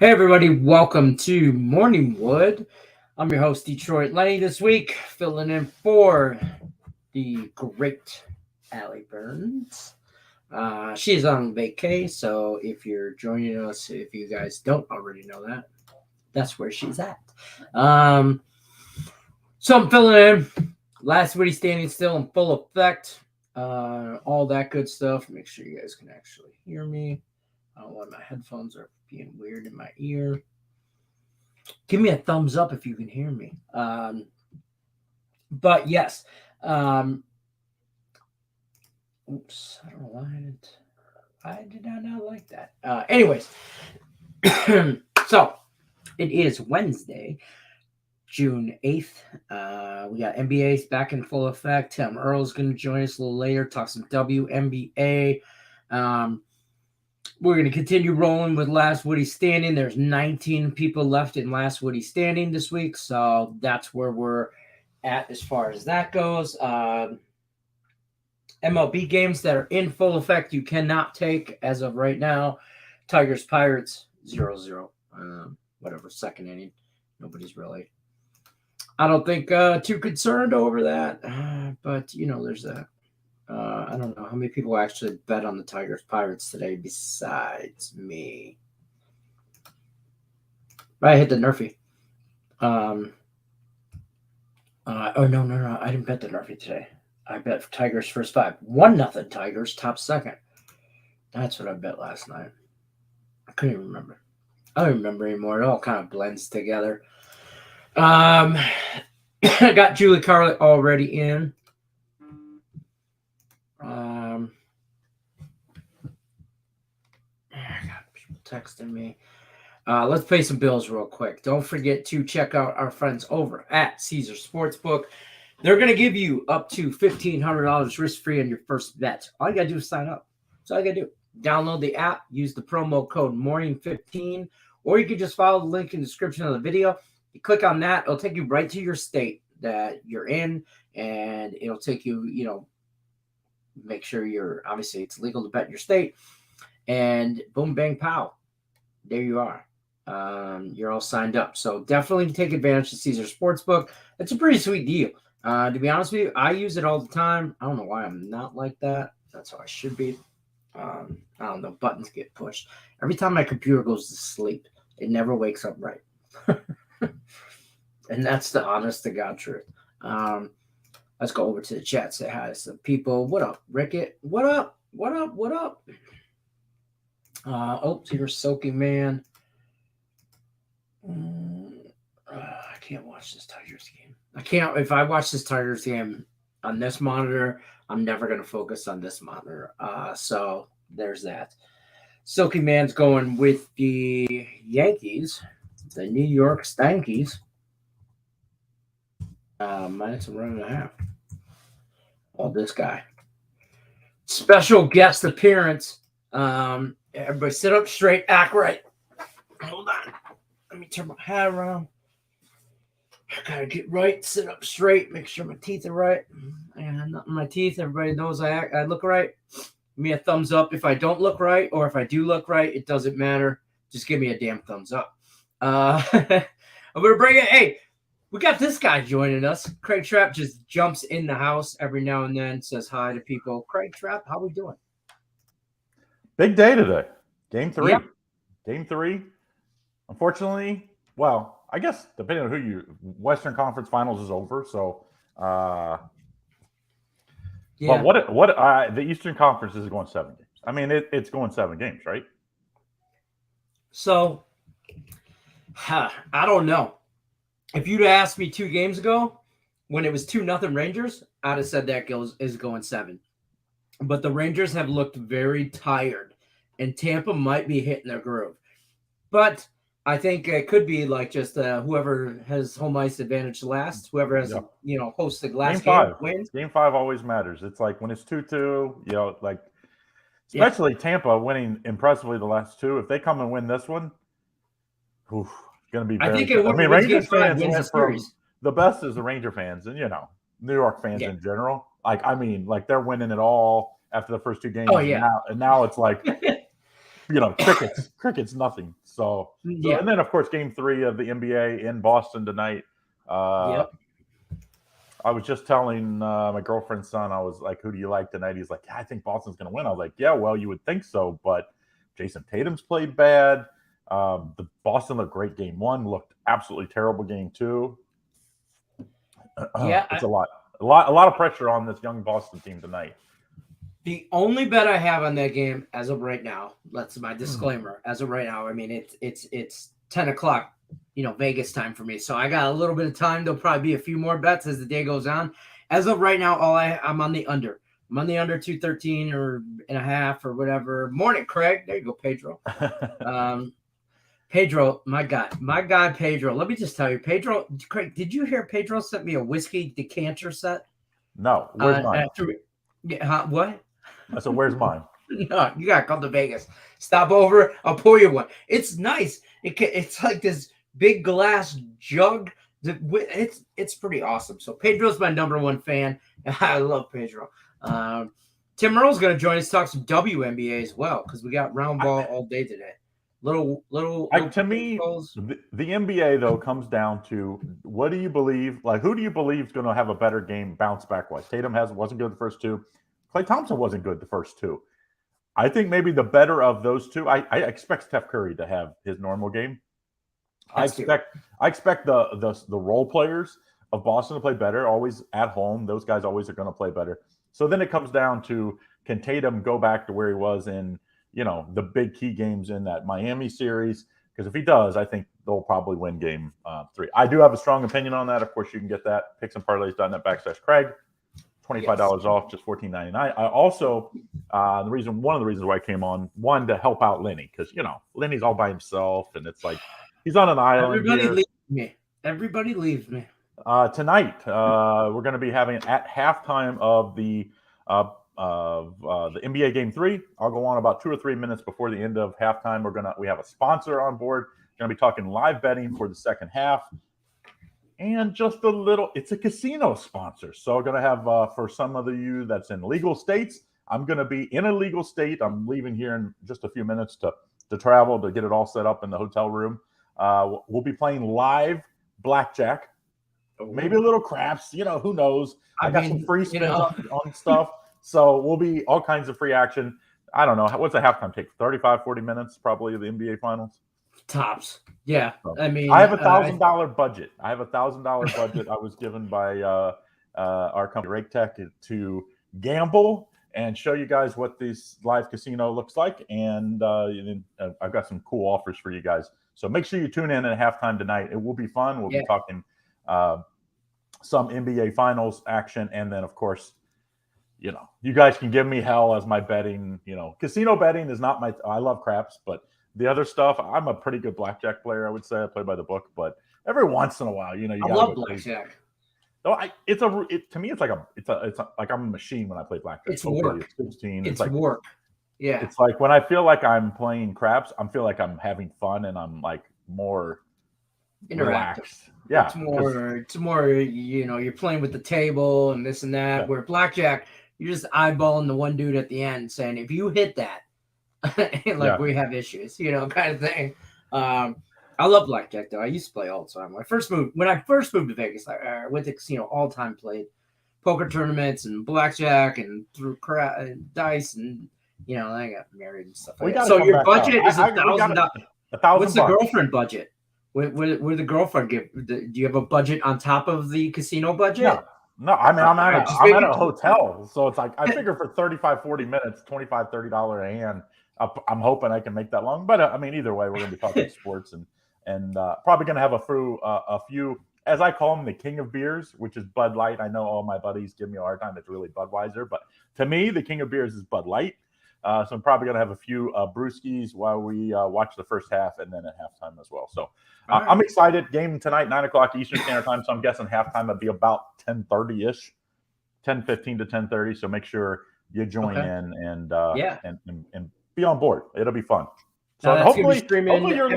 Hey everybody, welcome to Morning Wood. I'm your host, Detroit Lenny, this week, filling in for the great Allie Burns. She's on vacay, so if you're joining us, if you guys don't already know that, that's where she's at. So I'm filling in. Last Woody standing still in full effect. All that good stuff. Make sure you guys can actually hear me. I don't want my headphones are being weird in my ear. Give me a thumbs up if you can hear me. But yes. Oops, I don't know why I did not like that. Anyways, so it is Wednesday, June 8th. We got NBA's back in full effect. Earl's going to join us a little later, talk some WNBA. We're going to continue rolling with Last Woody Standing. There's 19 people left in Last Woody Standing this week, so that's where we're at as far as that goes. MLB games that are in full effect you cannot take as of right now. Tigers, Pirates, 0-0. Whatever, second inning. Nobody's really, I don't think, too concerned over that. But, you know, there's that. I don't know how many people actually bet on the Tigers Pirates today besides me. But I hit the Nerfy. No, I didn't bet the Nerfy today. I bet Tigers first 5. 1-0 Tigers, top second. That's what I bet last night. I couldn't even remember. I don't remember anymore. It all kind of blends together. I got Julie Carly already in. I got people texting me. Let's pay some bills real quick. Don't forget to check out our friends over at Caesar Sportsbook. They're going to give you up to $1,500 risk-free on your first bet. All you got to do is sign up. That's all you got to do. Download the app, use the promo code MORNING15, or you can just follow the link in the description of the video. You click on that, it'll take you right to your state that you're in, and it'll take you, make sure obviously it's legal to bet in your state, and boom, bang, pow. There you are. You're all signed up. So definitely take advantage of Caesar Sportsbook. It's a pretty sweet deal. To be honest with you, I use it all the time. I don't know why I'm not like that. That's how I should be. I don't know. Buttons get pushed. Every time my computer goes to sleep, it never wakes up right. And that's the honest to God truth. Let's go over to the chat. Say hi to some people. What up, Rickett? What up? What up? What up? Here's Soaking Man. I can't watch this Tigers game. I can't. If I watch this Tigers game on this monitor, I'm never going to focus on this monitor. So there's that. Soaking Man's going with the Yankees, the New York Stankies. Minus -1.5. Oh, this guy. Special guest appearance. Everybody sit up straight, act right. Hold on. Let me turn my hat around. I gotta get right, sit up straight, make sure my teeth are right. And not in my teeth. Everybody knows I look right. Give me a thumbs up if I don't look right, or if I do look right, it doesn't matter. Just give me a damn thumbs up. I'm gonna bring it. Hey, we got this guy joining us. Craig Trapp just jumps in the house every now and then, says hi to people. Craig Trapp, how we doing? Big day today. Game 3. Yep. Game 3. Unfortunately, well, I guess depending on who Western Conference Finals is over. So, Yeah. But the Eastern Conference is going 7 games. I mean, it's going 7 games, right? So, I don't know. If you'd asked me 2 games ago, when it was 2-0 Rangers, I'd have said that is going 7. But the Rangers have looked very tired, and Tampa might be hitting their groove. But I think it could be like just whoever has home ice advantage last, whoever has hosted last game wins. Game 5 always matters. It's like when it's 2-2, especially Tampa winning impressively the last 2. If they come and win this one, it's going to be very. Rangers fans went from the best is the Ranger fans, and New York fans in general. They're winning it all after the first 2 games. Oh yeah, and now it's like crickets, nothing. So Yeah. And then of course Game 3 of the NBA in Boston tonight. Yep. I was just telling my girlfriend's son, I was like, "Who do you like tonight?" He's like, "Yeah, I think Boston's going to win." I was like, "Yeah, well, you would think so, but Jason Tatum's played bad. The Boston looked great Game 1, looked absolutely terrible Game 2. Yeah. It's a lot of pressure on this young Boston team tonight. The only bet I have on that game as of right now, that's my disclaimer. As of right now, I mean it's 10 o'clock, Vegas time for me. So I got a little bit of time. There'll probably be a few more bets as the day goes on. As of right now, I'm on the under. I'm on the under 213 or and a half or whatever. Morning, Craig. There you go, Pedro. Pedro, my guy, Pedro. Let me just tell you, Pedro. Craig, did you hear Pedro sent me a whiskey decanter set? No, where's mine? What? I said, where's mine? No, you gotta come to Vegas. Stop over. I'll pour you one. It's nice. It's like this big glass jug. It's pretty awesome. So Pedro's my number one fan, and I love Pedro. Tim Earle's gonna join us to talk some WNBA as well because we got round ball all day today. Little to me, the NBA though comes down to what do you believe? Like, who do you believe is going to have a better game bounce back wise? Tatum wasn't good the first two. Klay Thompson wasn't good the first two. I think maybe the better of those two. I expect Steph Curry to have his normal game. I expect the role players of Boston to play better. Always at home, those guys always are going to play better. So then it comes down to, can Tatum go back to where he was in the big key games in that Miami series? Because if he does, I think they'll probably win Game 3. I do have a strong opinion on that. Of course, you can get that picksandparlays.net/Craig. $25 off, just $14.99. I also one of the reasons why I came on, one, to help out Lenny, because Lenny's all by himself, and it's like he's on an island. Everybody leaves me. Tonight, we're going to be having at halftime of the NBA Game 3. I'll go on about 2 or 3 minutes before the end of halftime. We have a sponsor on board. Going to be talking live betting for the second half. And just it's a casino sponsor. So we're going to have, for some of you that's in legal states, I'm going to be in a legal state. I'm leaving here in just a few minutes to travel to get it all set up in the hotel room. We'll be playing live blackjack, maybe a little craps, who knows? I got some free spins on stuff. So we'll be all kinds of free action. I don't know. What's a halftime take? 35, 40 minutes, probably, of the NBA Finals? Tops. Yeah. I mean, I have a $1,000 budget. I was given by our company, Rake Tech, to gamble and show you guys what this live casino looks like. And I've got some cool offers for you guys. So make sure you tune in at halftime tonight. It will be fun. We'll be talking some NBA Finals action. And then, of course, you guys can give me hell as my betting. Casino betting is not I love craps, but the other stuff, I'm a pretty good blackjack player, I would say. I play by the book, but every once in a while, you I love blackjack. No, to me, it's like I'm a machine when I play blackjack. It's work. It's 16. It's like work. Yeah. It's like when I feel like I'm playing craps, I feel like I'm having fun and I'm like more relaxed. Yeah. It's more, you're playing with the table and this and that. Yeah. Where blackjack, you're just eyeballing the one dude at the end saying, if you hit that, we have issues, kind of thing. I love blackjack though. I used to play all the time. When I first moved to Vegas, I went to casino all the time, played poker tournaments and blackjack and threw dice and I got married and stuff like that. So your budget is $1,000. What's the girlfriend budget? What the girlfriend give? Do you have a budget on top of the casino budget? No, I mean, I'm at a hotel. So it's like, I figure for 35, 40 minutes, $25, $30 a hand, I'm hoping I can make that long. But I mean, either way, we're going to be talking sports and probably going to have a few, as I call them, the king of beers, which is Bud Light. I know all my buddies give me a hard time. It's really Budweiser. But to me, the king of beers is Bud Light. So I'm probably going to have a few brewskis while we watch the first half and then at halftime as well. So I'm excited. Game tonight, 9 o'clock Eastern Standard Time. So I'm guessing halftime will be about 10:30-ish, 10:15 to 10:30. So make sure you join in and be on board. It'll be fun. So hopefully you're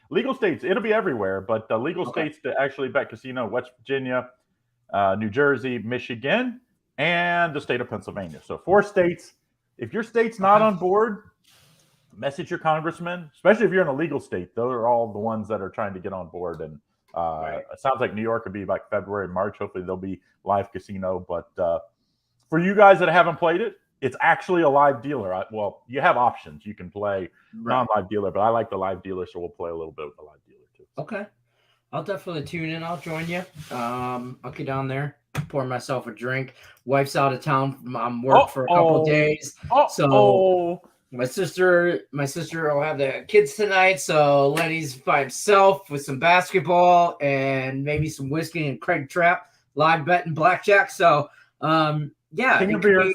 legal states. It'll be everywhere, but the legal states to actually bet casino: West Virginia, New Jersey, Michigan, and the state of Pennsylvania. So 4 states. If your state's not on board, message your congressman, especially if you're in a legal state. Those are all the ones that are trying to get on board. And it sounds like New York could be like February and March. Hopefully there'll be live casino. But for you guys that haven't played it, it's actually a live dealer. Well, you have options. You can play non-live dealer, but I like the live dealer, so we'll play a little bit with the live dealer too. Okay. I'll definitely tune in. I'll join you. I'll get down there, pour myself a drink. Wife's out of town on work for a couple days. So my sister will have the kids tonight. So Lenny's by himself with some basketball and maybe some whiskey and Craig Trapp live betting blackjack. So yeah. King of Beers.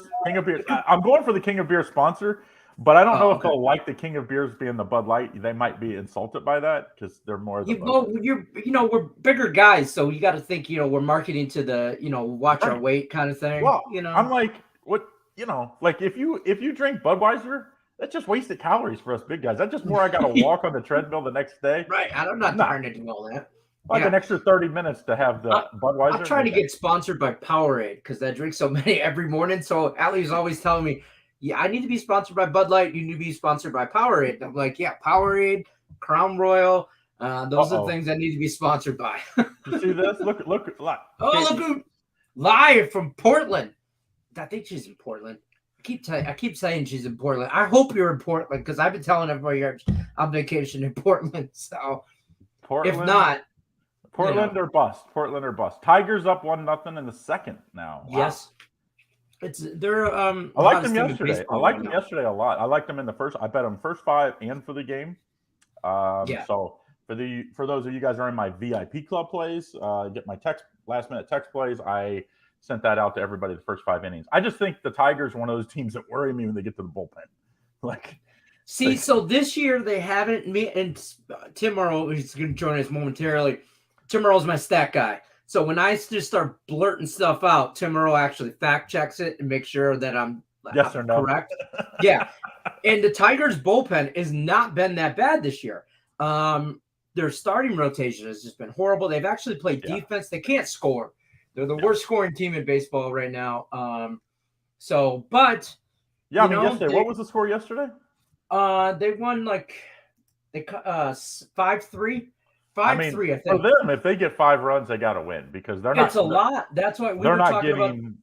I'm going for the King of Beers sponsor, but I don't know if they'll like the King of Beers being the Bud Light. They might be insulted by that because they're more the we're bigger guys, so you got to think, we're marketing to the, watch our weight kind of thing. Well, I'm like, what, like if you drink Budweiser, that's just wasted calories for us big guys. That's just more I got to walk on the treadmill the next day. Right. I'm not trying to do all that. Like an extra 30 minutes to have the Budweiser. I'm trying to get sponsored by Powerade because I drink so many every morning. So Allie's always telling me, yeah, I need to be sponsored by Bud Light. You need to be sponsored by Powerade. And I'm like, yeah, Powerade, Crown Royal. Those are things I need to be sponsored by. You see this? Look. Oh, look, live from Portland. I think she's in Portland. I keep saying she's in Portland. I hope you're in Portland because I've been telling everybody you're on vacation in Portland. So Portland, if not, Portland or bust. Portland or bust. Tigers up 1-0 in the second now. Wow. Yes. They're I liked them yesterday. I liked them yesterday a lot. I liked them in the first. I bet them first 5 and for the game. So for those of you guys who are in my VIP club plays, get my last minute text plays. I sent that out to everybody the first 5 innings. I just think the Tigers are one of those teams that worry me when they get to the bullpen. So this year they haven't. Me and Tim Earle, who's going to join us momentarily. Tim Earle's my stat guy. So when I just start blurting stuff out, Tim Earle actually fact checks it and makes sure that I'm yes or no correct. Yeah. And the Tigers bullpen has not been that bad this year. Their starting rotation has just been horrible. They've actually played defense. They can't score. They're the worst scoring team in baseball right now. Yesterday, what was the score yesterday? They won 5-3. 5-3, I think. For them, if they get 5 runs, they got to win because they're not. It's a lot. That's why they're not getting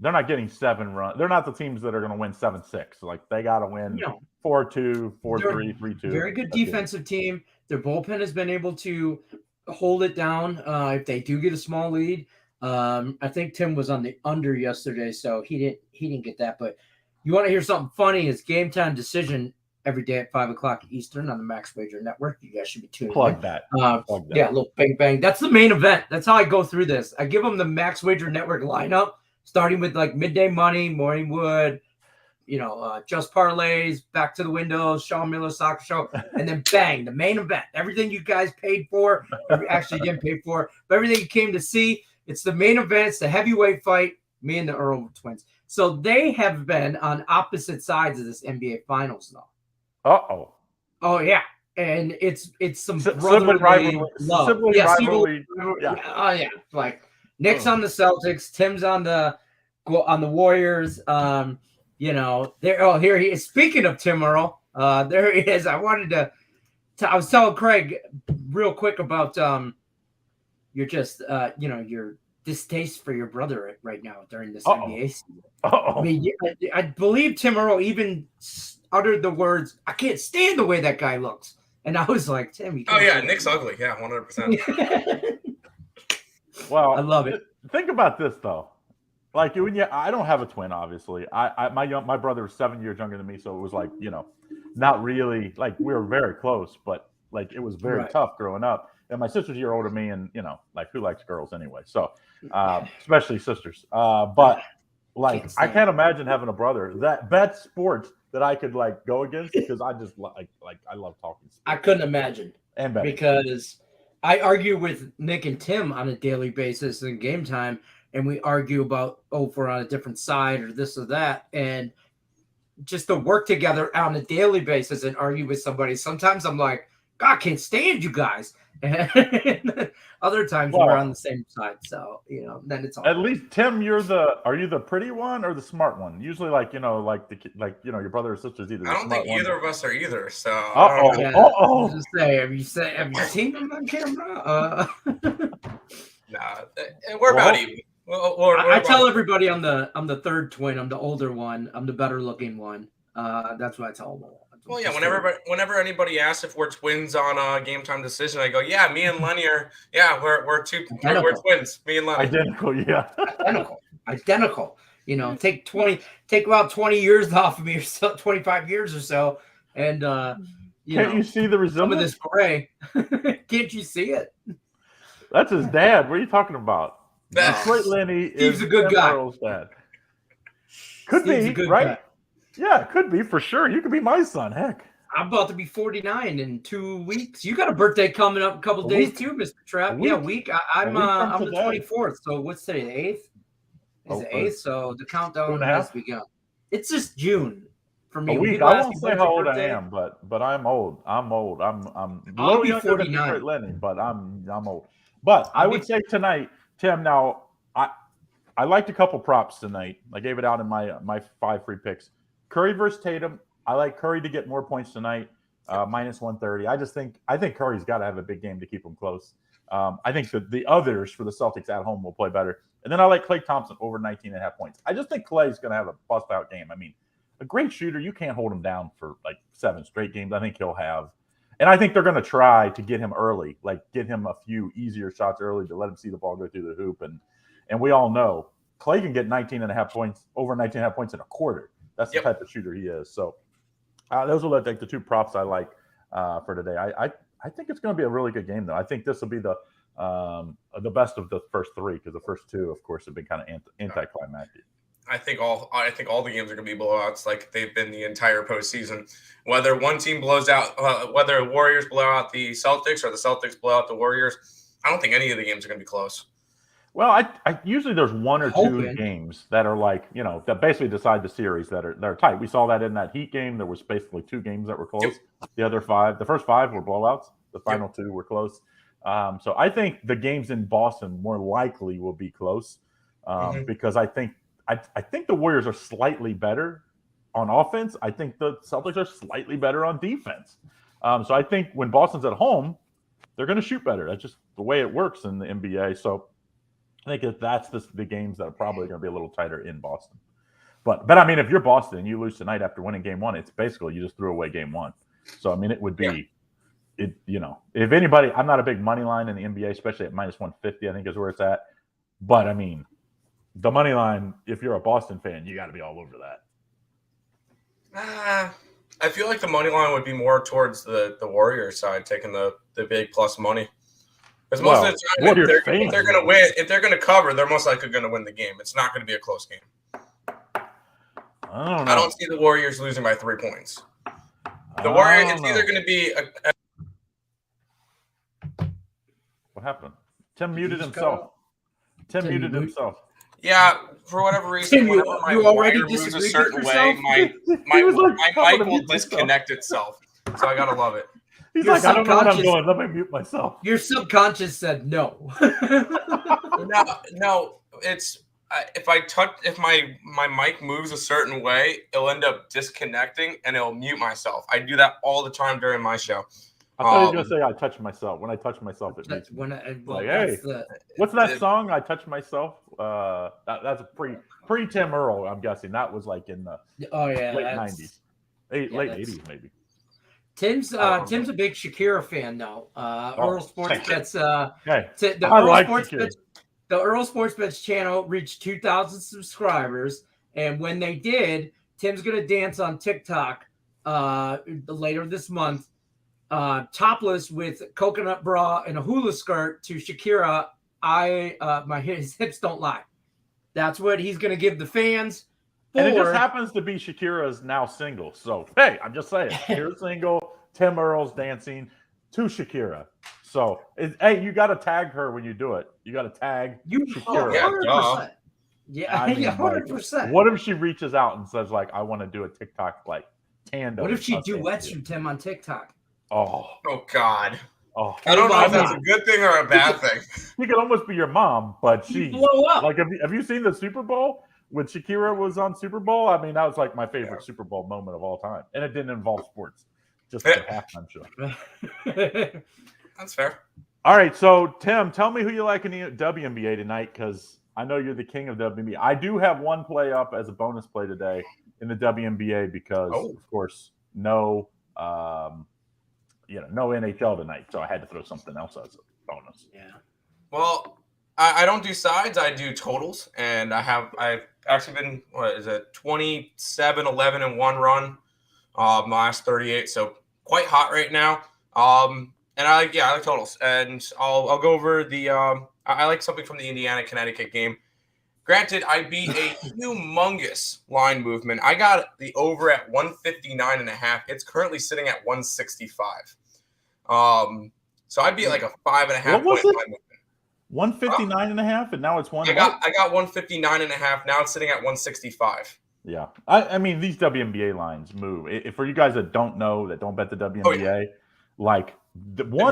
7 runs. They're not the teams that are going to win 7-6. Like they got to win 4-2, 4-3, 3-2. Very good defensive team. Their bullpen has been able to hold it down if they do get a small lead. I think Tim was on the under yesterday, so he didn't get that. But you want to hear something funny? It's Game Time Decision every day at 5:00 Eastern on the Max Wager Network. You guys should be tuning in. That. Yeah, a little bang bang. That's the main event. That's how I go through this. I give them the Max Wager Network lineup, starting with Midday Money, Morning Wood, Just Parlays, Back to the Windows, Sean Miller Soccer Show, and then bang, the main event. Everything you guys paid for, actually didn't pay for, but everything you came to see. It's the main event. It's the heavyweight fight. Me and the Earle twins. So they have been on opposite sides of this NBA Finals now. Oh yeah, and it's some sibling rivalry. Yeah. Like Nick's on the Celtics, Tim's on the Warriors. Here he is. Speaking of Tim Earle, there he is. I was telling Craig real quick about your distaste for your brother right now during this NBA season. I mean, I believe Tim Earle even uttered the words, "I can't stand the way that guy looks," and I was like, "Tim, Nick's ugly, 100%." Well, I love it. Think about this though, I don't have a twin, obviously. My brother was 7 years younger than me, so it was not really we were very close, but it was very tough growing up. And my sister's a year older than me, and who likes girls anyway? So, especially sisters. But I can't imagine having a brother that bets sports that I could go against because I just I love talking sports. I couldn't imagine, and betting. Because I argue with Nick and Tim on a daily basis in game time, and we argue about if we're on a different side or this or that, and just to work together on a daily basis and argue with somebody. Sometimes I'm like, God, I can't stand you guys. And other times we're on the same side. So, then it's all at least Tim, are you the pretty one or the smart one? Usually like, your brother or sister's either I don't think either of us are either. So just say, have you seen them on camera? Nah, we're about even. I tell everybody I'm the third twin. I'm the older one. I'm the better looking one. That's what I tell them. Well, yeah. Whenever anybody asks if we're twins on a game time decision, I go, yeah, me and Lenny are. Yeah, we're twins. Me and Lenny. Identical, yeah. Identical. Take about 20 years off of me, or so, 25 years or so, and can't you see the resemblance? Some of this gray. Can't you see it? That's his dad. What are you talking about? Detroit Lenny is a good guy. Earl's dad. Could be, right? Guy. Yeah, it could be for sure. You could be my son. Heck. I'm about to be 49 in 2 weeks. You got a birthday coming up a couple days too, Mr. Trapp. Yeah, week. I'm the 24th. So what's today? The 8th? Is it 8th? So the countdown has begun. It's just June for me. A week. I won't say how old I am, but I'm old. I'm old. I'm I'll be 49. Lenny, but I'm old. But I would say tonight, Tim. Now I liked a couple props tonight. I gave it out in my 5 free picks. Curry versus Tatum. I like Curry to get more points tonight, minus 130. I think Curry's got to have a big game to keep him close. I think the others for the Celtics at home will play better. And then I like Klay Thompson over 19.5 points. I just think Klay's going to have a bust-out game. I mean, a great shooter, you can't hold him down for like 7 straight games. I think he'll have. And I think they're going to try to get him early, like get him a few easier shots early to let him see the ball go through the hoop. And we all know Klay can get 19.5 points, over 19.5 points in a quarter. That's the type of shooter he is. So those are like the 2 props I like for today. I think it's going to be a really good game, though. I think this will be the best of the first 3 because the first 2, of course, have been kind of anticlimactic. I think all the games are going to be blowouts like they've been the entire postseason. Whether one team blows out, whether Warriors blow out the Celtics or the Celtics blow out the Warriors, I don't think any of the games are going to be close. Well, I usually there's 1 or 2 games that are like, that basically decide the series that are tight. We saw that in that Heat game. There was basically 2 games that were close. Yep. The other 5, the first 5 were blowouts. The final 2 were close. So I think the games in Boston more likely will be close because I think the Warriors are slightly better on offense. I think the Celtics are slightly better on defense. So I think when Boston's at home, they're going to shoot better. That's just the way it works in the NBA. So I think that's the games that are probably going to be a little tighter in Boston. But I mean, if you're Boston and you lose tonight after winning game 1, it's basically you just threw away game 1. So I mean, it would be if anybody, I'm not a big money line in the NBA, especially at minus 150, I think is where it's at. But I mean, the money line, if you're a Boston fan, you got to be all over that. I feel like the money line would be more towards the Warriors side, taking the big plus money. Because most of the time, if they're going to win, if they're going to cover, they're most likely going to win the game. It's not going to be a close game. I don't see the Warriors losing by 3 points. The Warriors, it's either going to be What happened? Tim muted himself. Tim muted himself. Yeah, for whatever reason, Tim, whenever my wire moves a certain way, my mic will disconnect itself. So I gotta love it. He's like, I don't know what I'm doing. Let me mute myself. Your subconscious said no. No, it's if my mic moves a certain way, it'll end up disconnecting and it'll mute myself. I do that all the time during my show. I thought you were gonna say I touch myself. When I touch myself, it mutes me. Hey, what's that song? I touch myself. That's a pre Tim Earle. I'm guessing that was like in the late 90s, late 80s maybe. Tim's a big Shakira fan though. Earl Sports Bets. The Earl Sports Bets channel reached 2,000 subscribers, and when they did, Tim's gonna dance on TikTok later this month. Topless with coconut bra and a hula skirt to Shakira. His hips don't lie. That's what he's going to give the fans. And it just happens to be Shakira's now single. So, hey, I'm just saying. Shakira's single. Tim Earle's dancing to Shakira. So, hey, you got to tag her when you do it. You got to tag Shakira. 100%. Yeah, 100%. What if she reaches out and says, like, I want to do a TikTok, like, tandem? What if she duets from Tim on TikTok? Oh God. Oh, I don't know if that's God. a good thing or a bad thing. She could almost be your mom, but she blow up. like. Have you seen the Super Bowl when Shakira was on Super Bowl? I mean, that was like my favorite Super Bowl moment of all time, and it didn't involve sports, just the halftime show. That's fair. All right, so Tim, tell me who you like in the WNBA tonight, because I know you're the king of WNBA. I do have one play up as a bonus play today in the WNBA because, of course, no NHL tonight, so I had to throw something else as a bonus. Yeah. Well, I don't do sides. I do totals, and I've actually been 27, 11, and 1 run, my last 38. So quite hot right now. And I like totals, and I'll go over the I like something from the Indiana Connecticut game. Granted, I beat a humongous line movement. I got the over at 159.5. It's currently sitting at 165. So I'd be like a 5.5 point line movement. 159.5, and now it's one. I got 159.5. Now it's sitting at 165. Yeah, I mean, these WNBA lines move. For you guys that don't know, that don't bet the WNBA,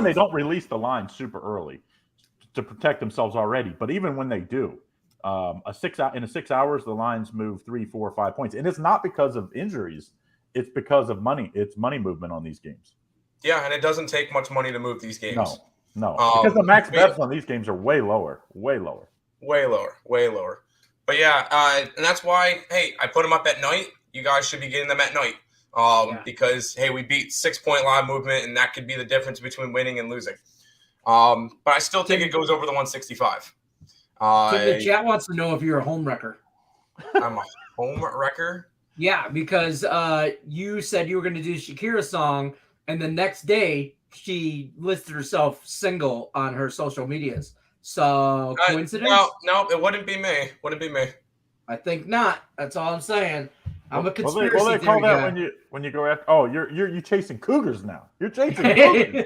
they don't release the line super early to protect themselves already. But even when they do, in 6 hours, the lines move 3, 4, 5 points, and it's not because of injuries; it's because of money. It's money movement on these games. Yeah, and it doesn't take much money to move these games. No, because the max bets on these games are way lower. But yeah, and that's why, hey, I put them up at night. You guys should be getting them at night. Because, hey, we beat 6 point line movement, and that could be the difference between winning and losing. But I still think it goes over the 165. The chat wants to know if you're a home wrecker. I'm a home wrecker? Yeah, because you said you were going to do Shakira's song, and the next day she listed herself single on her social medias. So coincidence? No, it wouldn't be me. I think not. That's all I'm saying. I'm a conspiracy theory guy. They call that guy. when you go after. Oh, you're chasing cougars now. You're chasing cougars.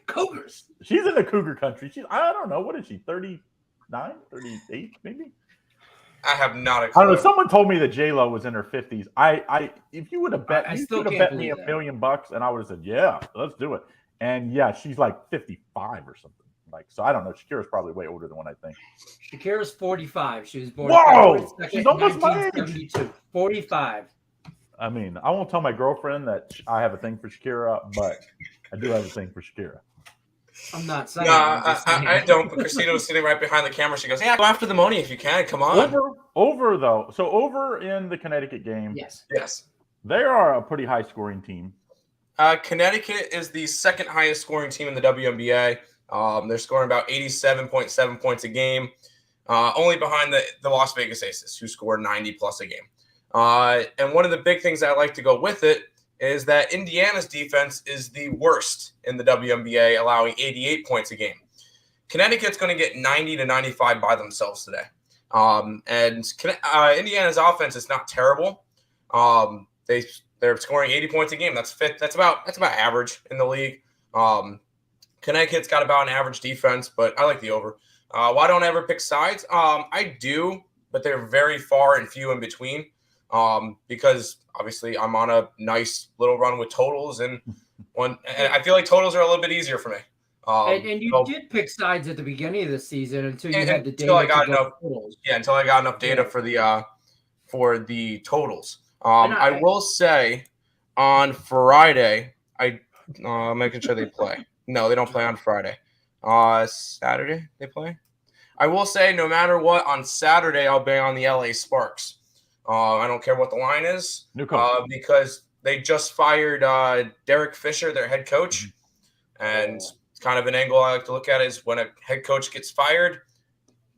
Cougars. She's in the cougar country. I don't know. What is she? 39, 38, maybe. I have not a clue. I don't know. Someone told me that J-Lo was in her 50s. If you would have bet, you could have bet me $1 million, and I would have said, yeah, let's do it. And yeah, she's like 55 or something. So I don't know. Shakira's probably way older than what I think. Shakira's 45. She was born. Whoa! She's almost my age. 45. I mean, I won't tell my girlfriend that I have a thing for Shakira, but I do have a thing for Shakira. I'm not saying. No, I don't. But Christina was sitting right behind the camera. She goes, "Yeah, go after the money if you can. Come on." Over though. So over in the Connecticut game. Yes. They are a pretty high scoring team. Connecticut is the second highest scoring team in the WNBA. They're scoring about 87.7 points a game, only behind the Las Vegas Aces, who score 90 plus a game. And one of the big things I like to go with it is that Indiana's defense is the worst in the WNBA, allowing 88 points a game. Connecticut's going to get 90 to 95 by themselves today. And Indiana's offense is not terrible. They're scoring 80 points a game. That's about average in the league. Connecticut's got about an average defense, but I like the over. Why don't I ever pick sides? I do, but they're very far and few in between. Because obviously I'm on a nice little run with totals, and I feel like totals are a little bit easier for me. And you did pick sides at the beginning of the season until you had the data. Until I got enough data for the totals. I will say on Friday, I'm making sure they play. No, they don't play on Friday. Saturday they play. I will say no matter what, on Saturday I'll be on the LA Sparks. I don't care what the line is, because they just fired Derek Fisher, their head coach, and it's kind of an angle I like to look at is when a head coach gets fired,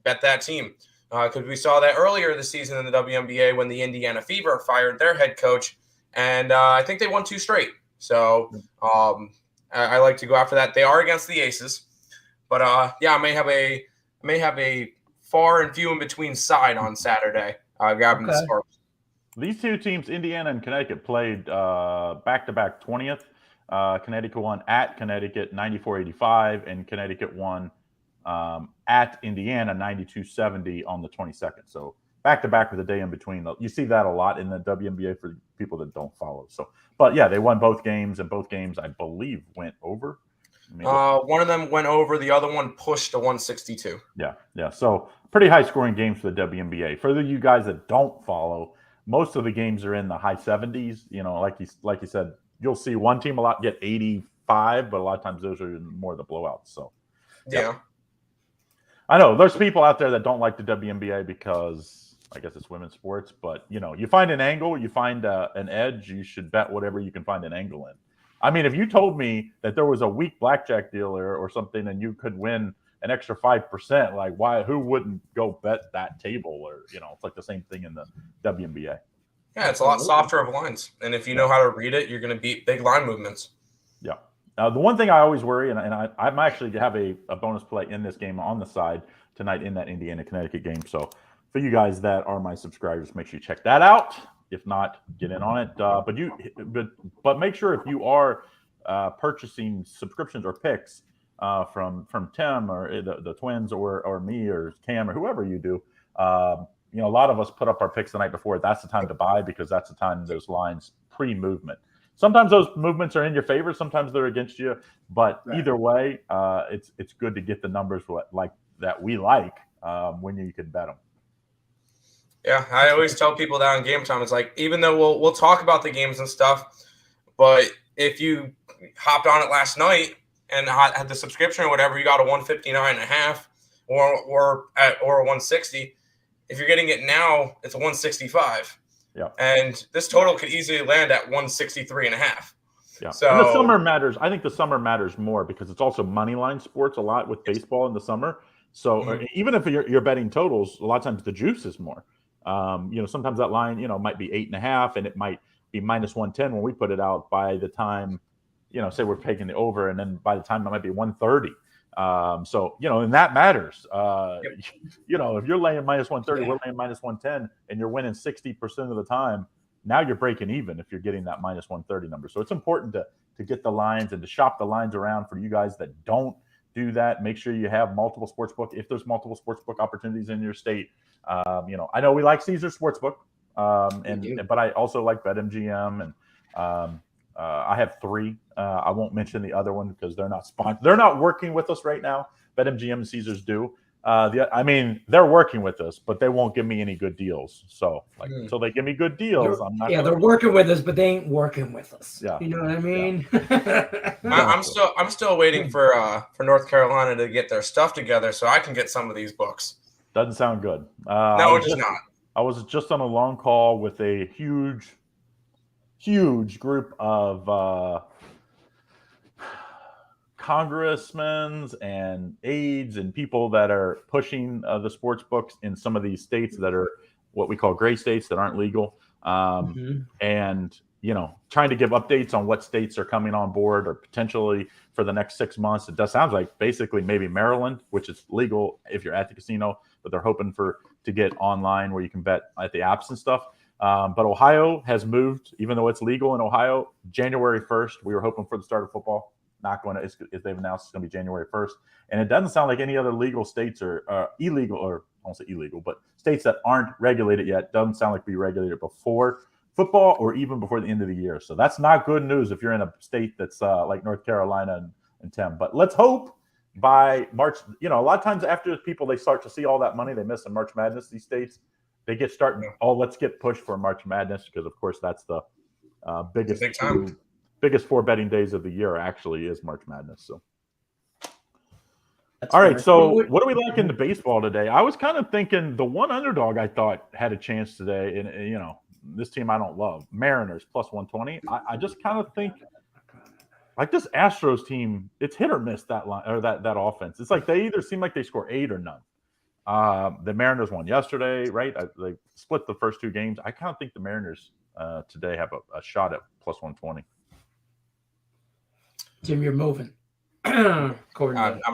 bet that team. Because we saw that earlier this season in the WNBA when the Indiana Fever fired their head coach, and I think they won 2 straight. So I like to go after that. They are against the Aces, but I may have a far and few in between side on Saturday. Grabbing the Sparks. These two teams, Indiana and Connecticut, played back-to-back 20th. Connecticut won at Connecticut 94-85, and Connecticut won at Indiana 92-70 on the 22nd. So back to back with a day in between. You see that a lot in the WNBA for people that don't follow. So, but yeah, they won both games, and both games I believe went over. One of them went over. The other one pushed to 162. Yeah. So pretty high scoring games for the WNBA. For you guys that don't follow, most of the games are in the high 70s. You know, like you said, you'll see one team a lot get 85, but a lot of times those are more the blowouts. So yeah. I know there's people out there that don't like the WNBA because I guess it's women's sports, but you know, you find an angle, you find an edge, you should bet whatever you can find an angle in. I mean, if you told me that there was a weak blackjack dealer or something and you could win an extra 5%, like who wouldn't go bet that table? Or, you know, it's like the same thing in the WNBA. Yeah, it's a lot softer of lines. And if you know how to read it, you're going to beat big line movements. Yeah. The one thing I always worry, and I'm actually have a bonus play in this game on the side tonight in that Indiana-Connecticut game. So for you guys that are my subscribers, make sure you check that out. If not, get in on it. But make sure if you are purchasing subscriptions or picks from Tim or the twins or me or Cam or whoever you do, you know, a lot of us put up our picks the night before. That's the time to buy because that's the time those lines pre-movement. Sometimes those movements are in your favor, sometimes they're against you. But either way, it's good to get the numbers that we like when you can bet them. Yeah, I always tell people that on game time. It's like, even though we'll talk about the games and stuff, but if you hopped on it last night and had the subscription or whatever, you got a 159.5 or 160. If you're getting it now, it's a 165. Yeah. And this total could easily land at 163.5. Yeah. So and the summer matters. I think the summer matters more because it's also money line sports a lot with baseball in the summer. So even if you're betting totals, a lot of times the juice is more. You know, sometimes that line, you know, might be 8.5 and it might be minus 110 when we put it out. By the time, you know, say we're taking the over, and then by the time it might be 130. So, you know, and that matters. You know, if you're laying minus 130, we're laying minus 110, and you're winning 60% of the time, now you're breaking even if you're getting that minus 130 number. So it's important to get the lines and to shop the lines around for you guys that don't do that. Make sure you have multiple sportsbook. If there's multiple sportsbook opportunities in your state, you know, I know we like Caesar Sportsbook, but I also like BetMGM, and I have 3. I won't mention the other one because they're not sponsored. They're not working with us right now. BetMGM and Caesars do. I mean, they're working with us, but they won't give me any good deals. So, until they give me good deals, I'm not. Yeah, they're working with us, but they ain't working with us. Yeah, you know what I mean. Yeah. I'm still waiting for North Carolina to get their stuff together so I can get some of these books. Doesn't sound good. No, it does not. I was just on a long call with a huge group of congressmen and aides and people that are pushing the sports books in some of these states that are what we call gray states that aren't legal, and you know, trying to give updates on what states are coming on board or potentially for the next 6 months. It does sound like basically maybe Maryland, which is legal if you're at the casino, but they're hoping to get online where you can bet at the apps and stuff. But Ohio has moved, even though it's legal in Ohio, January 1st. We were hoping for the start of football. Not going to, as they've announced, it's going to be January 1st. And it doesn't sound like any other legal states are illegal, or I won't say illegal, but states that aren't regulated yet doesn't sound like be regulated before football or even before the end of the year. So that's not good news if you're in a state that's like North Carolina and Tim. But let's hope by March, you know, a lot of times after people, they start to see all that money they miss in March Madness, these states, they get starting, let's get pushed for March Madness, because of course that's the biggest 4 betting days of the year actually is March Madness. So all right, so what do we like in the baseball today? I was kind of thinking the one underdog I thought had a chance today, and you know, this team I don't love, Mariners plus 120. I just kind of think like this Astros team, it's hit or miss, that line or that offense. It's like they either seem like they score 8 or none. The Mariners won yesterday, right? They split the first 2 games. I kind of think the Mariners today have a shot at plus 120. Jim, you're moving. I'm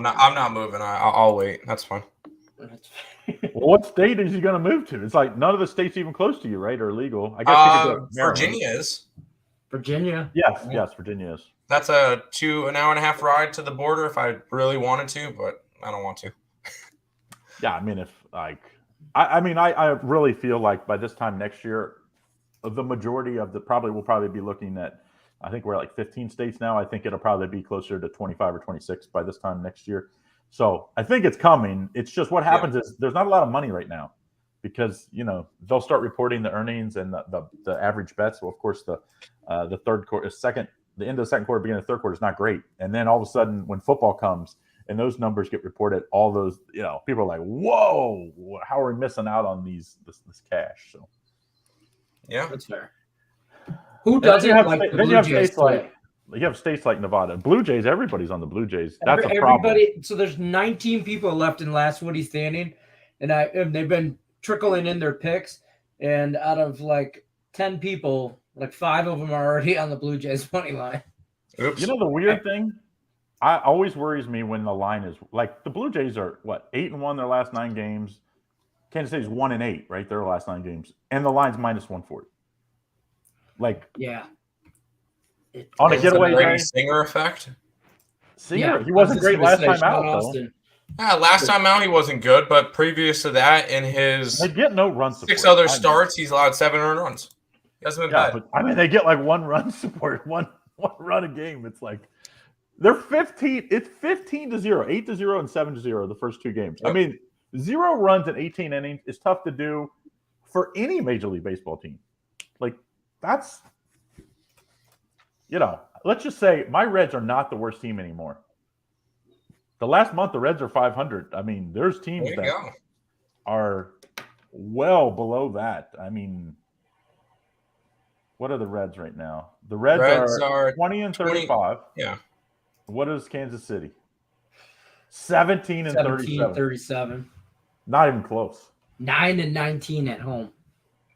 not moving. I'll wait. That's fine. Well, what state is he going to move to? It's like none of the states even close to you, right? Are legal. I guess Virginia is. Virginia. Yes, Virginia is. That's an hour and a half ride to the border if I really wanted to, but I don't want to. Yeah, I mean, if like I mean, I really feel like by this time next year, the majority of we'll probably be looking at, I think we're at like 15 states now. I think it'll probably be closer to 25 or 26 by this time next year. So I think it's coming. It's just what happens is there's not a lot of money right now because, they'll start reporting the earnings and the average bets. Well, of course, the third quarter, the end of the second quarter, beginning of the third quarter is not great. And then all of a sudden when football comes and those numbers get reported, all those, people are like, whoa, how are we missing out on this cash? So. Yeah, that's fair. Who doesn't like the Blue Jays play? You have states like Nevada. Blue Jays, everybody's on the Blue Jays. That's a problem. So there's 19 people left in last Woody standing, and they've been trickling in their picks. And out of like 10 people, like 5 of them are already on the Blue Jays money line. Oops. The weird thing, always worries me when the line is like the Blue Jays are 8-1 their last 9 games. Kansas City's 1-8, right? Their last 9 games, and the line's -140. On a getaway game. Singer effect. Singer, he wasn't great last time out, though. Yeah, last time out he wasn't good, but previous to that, in his they get no run support. 6 other starts, he's allowed 7 earned runs. He hasn't been bad. But I mean, they get like 1 run support, one run a game. It's like they're 15. It's 15-0, 8-0, and 7-0 the first 2 games. Yep. I mean, 0 runs in 18 innings is tough to do for any Major League Baseball team. Like that's. Let's just say my Reds are not the worst team anymore. The last month, the Reds are 500. I mean, there's teams that are well below that. I mean, what are the Reds right now? The Reds are 20-35. Yeah. What is Kansas City? 17-37. Not even close. 9-19 at home.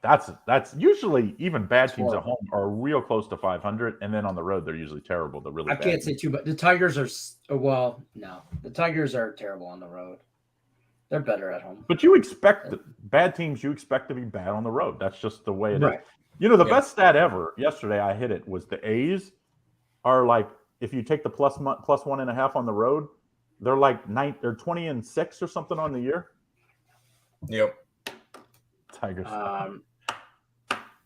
That's usually even bad teams at home are real close to 500, and then on the road they're usually terrible. They're really. I can't say too, but the Tigers are the Tigers are terrible on the road. They're better at home. But you expect bad teams. You expect to be bad on the road. That's just the way it is. The best stat ever yesterday I hit it was the A's are like if you take the plus 1.5 on the road, they're like 20-6 or something on the year. Yep. Tigers.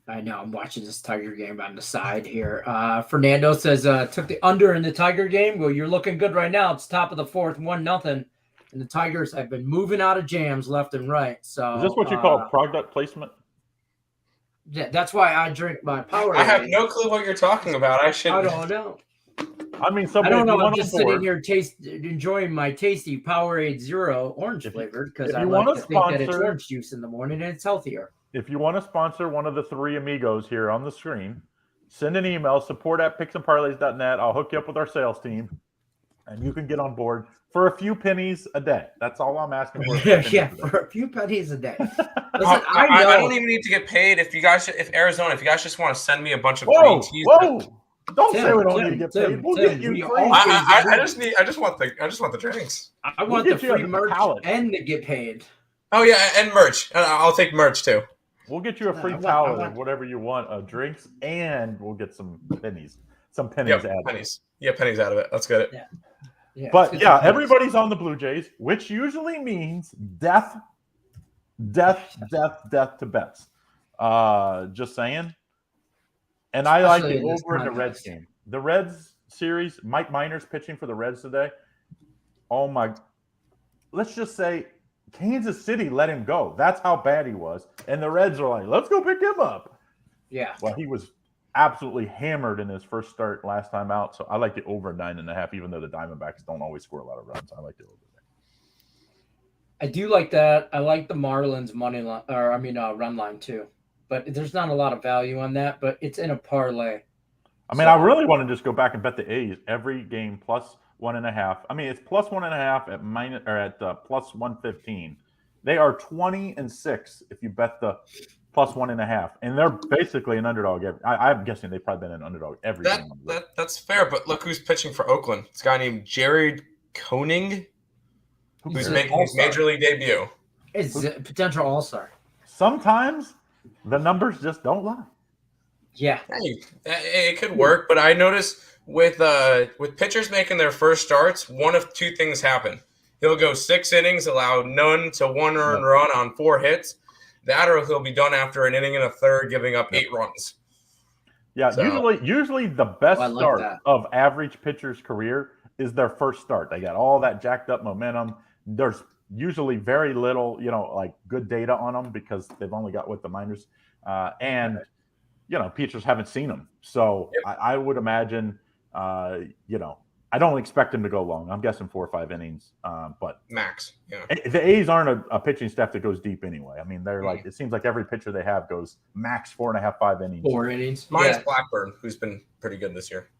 I know I'm watching this Tiger game on the side here. Fernando says took the under in the Tiger game. Well, you're looking good right now. It's top of the 4th, 1-0. And the Tigers have been moving out of jams left and right. So is this what you call product placement? Yeah, that's why I drink my Powerade. I have no clue what you're talking about. I don't know. I mean, I don't know. I'm just sitting here enjoying my tasty Powerade Zero orange flavored because I like to think that it's orange juice in the morning and it's healthier. If you want to sponsor one of the 3 amigos here on the screen, send an email, support@picksandparlays.net. I'll hook you up with our sales team, and you can get on board for a few pennies a day. That's all I'm asking for. For a few pennies a day. Listen, I don't even need to get paid. If Arizona, if you guys just want to send me a bunch of green teas. Don't say we don't need to get paid. We'll get you free. I just want the drinks. I want the free merch and to get paid. Oh yeah, and merch. I'll take merch too. We'll get you a free pallet of whatever you want of drinks, and we'll get some pennies. Some pennies out of it. Yeah, pennies out of it. Let's get it. Yeah. But everybody's on the Blue Jays, which usually means death to bets. Just saying. And I like the over in the Reds game. The Reds series, Mike Minor's pitching for the Reds today. Oh my! Let's just say Kansas City let him go. That's how bad he was. And the Reds are like, let's go pick him up. Yeah. Well, he was absolutely hammered in his first start last time out. So I like the over 9.5, even though the Diamondbacks don't always score a lot of runs. I like the over there. I do like that. I like the Marlins money line, run line too. But there's not a lot of value on that, but it's in a parlay. I mean, I really want to just go back and bet the A's every game plus 1.5. I mean, it's plus 1.5 at plus 115. They are 20-6 if you bet the plus 1.5, and they're basically an underdog. I'm guessing they've probably been an underdog every game. That's fair, but look who's pitching for Oakland. It's a guy named Jared Koenig, who's making his major league debut. It's a potential all-star. Sometimes the numbers just don't lie. Yeah, hey, it could work, but I noticed with pitchers making their first starts, one of two things happen: he'll go 6 innings, allow none to 1 earned run on 4 hits. That or he'll be done after an inning and a third, giving up 8 runs. Yeah, so, usually the best start of average pitcher's career is their first start. They got all that jacked up momentum. There's usually very little, like good data on them because they've only got with the minors. And pitchers haven't seen them. So I would imagine, I don't expect him to go long. I'm guessing 4 or 5 innings, but max. Yeah. The A's aren't a pitching staff that goes deep anyway. I mean, they're it seems like every pitcher they have goes max 4.5, 5 innings. 4 innings. Minus Blackburn, who's been pretty good this year.